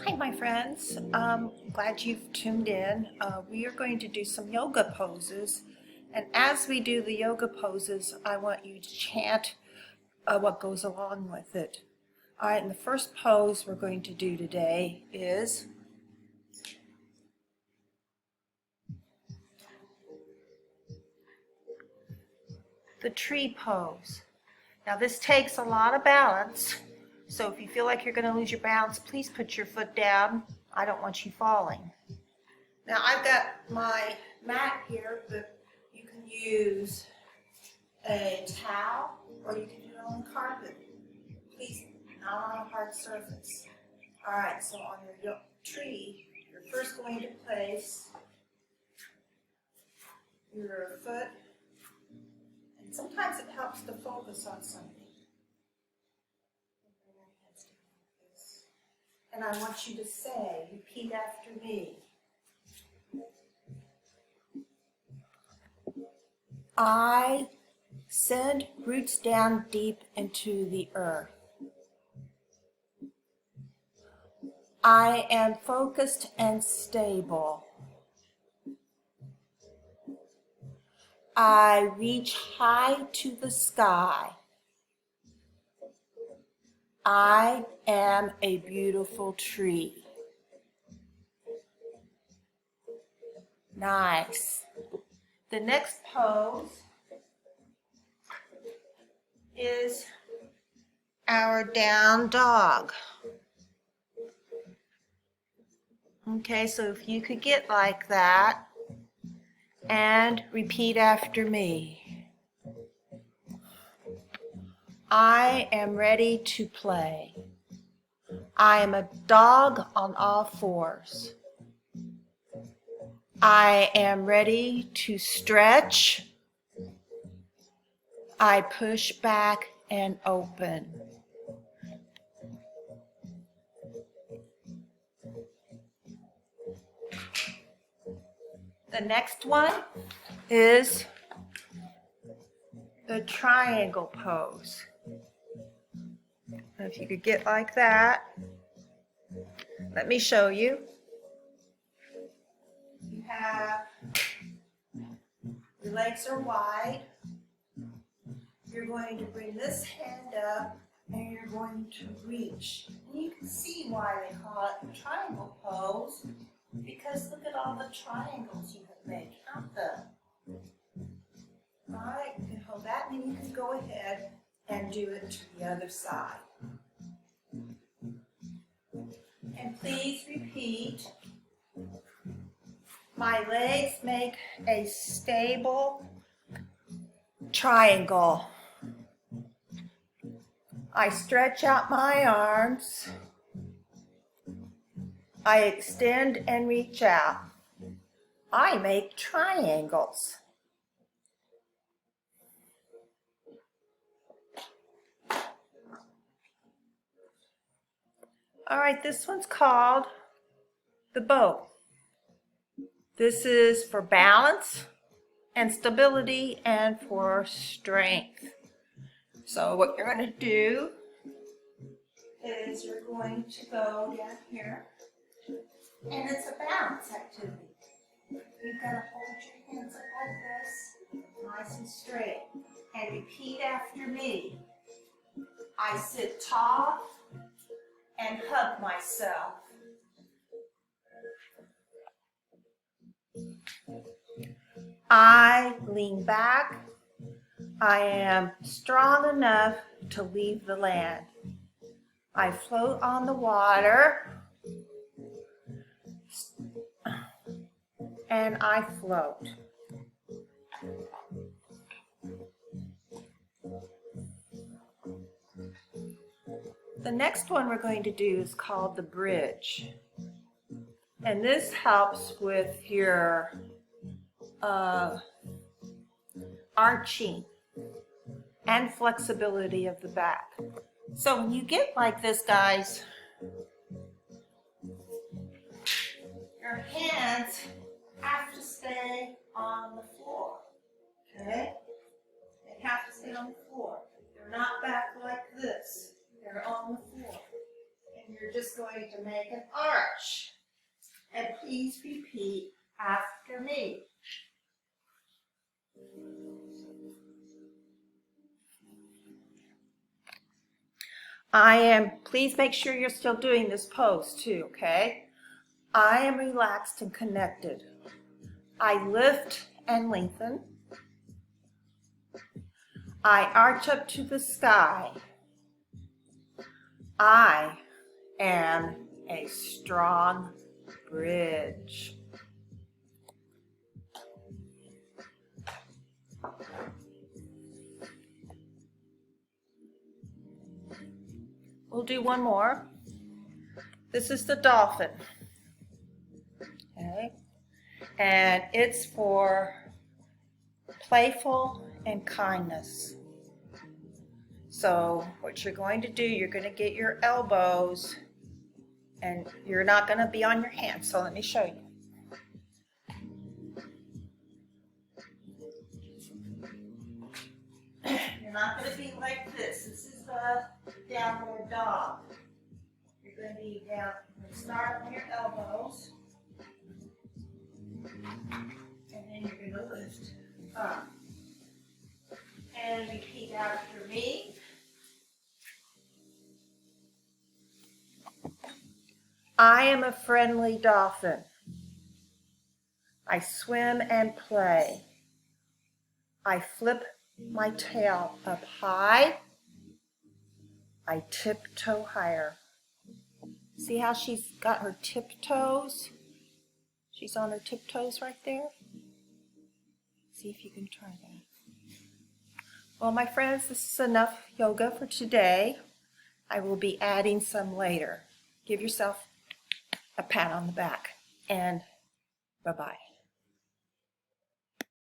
Hi, my friends. Glad you've tuned in. We are going to do some yoga poses. And as we do the yoga poses, I want you to chant what goes along with it. All right, and the first pose we're going to do today is the tree pose. Now this takes a lot of balance, so if you feel like you're going to lose your balance, please put your foot down. I don't want you falling. Now I've got my mat here, but you can use a towel or you can do it on the carpet. Please, not on a hard surface. All right, so on your tree, you're first going to place your foot, and sometimes it helps to focus on something. And I want you to say, repeat after me. I send roots down deep into the earth. I am focused and stable. I reach high to the sky. I am a beautiful tree. Nice. The next pose is our down dog. Okay, so if you could get like that and repeat after me. I am ready to play. I am a dog on all fours. I am ready to stretch. I push back and open. The next one is the triangle pose. If you could get like that, let me show you. You have, your legs are wide. You're going to bring this hand up and you're going to reach. And you can see why they call it the triangle pose, because look at all the triangles you have made. Count them. All right, you can hold that and then you can go ahead and do it to the other side. And please repeat. My legs make a stable triangle. I stretch out my arms. I extend and reach out. I make triangles. All right, this one's called the bow. This is for balance and stability and for strength. So what you're going to do is you're going to go down here, and it's a balance activity. You've got to hold your hands up like this, nice and straight, and repeat after me. I sit tall and hug myself. I lean back. I am strong enough to leave the land. I float on the water, and I float. The next one we're going to do is called the bridge. And this helps with your arching and flexibility of the back. So when you get like this, guys, your hands have to stay on the floor, okay? They have to stay on the floor. They're not back like this. They're on the floor. And you're just going going to make an arch. And please repeat after me. Please make sure you're still doing this pose too, okay? I am relaxed and connected. I lift and lengthen. I arch up to the sky. I am a strong bridge. We'll do one more. This is the dolphin. Okay. And it's for playful and kindness. So what you're going to do, you're going to get your elbows and you're not going to be on your hands. So let me show you. You're not going to be like this. This is the downward dog. You're going to be down. You're going to start on your elbows. And then you're going to lift up. And repeat after me. I am a friendly dolphin. I swim and play. I flip my tail up high. I tiptoe higher. See how she's got her tiptoes? She's on her tiptoes right there. See if you can try that. Well, my friends, this is enough yoga for today. I will be adding some later. Give yourself a pat on the back and bye-bye.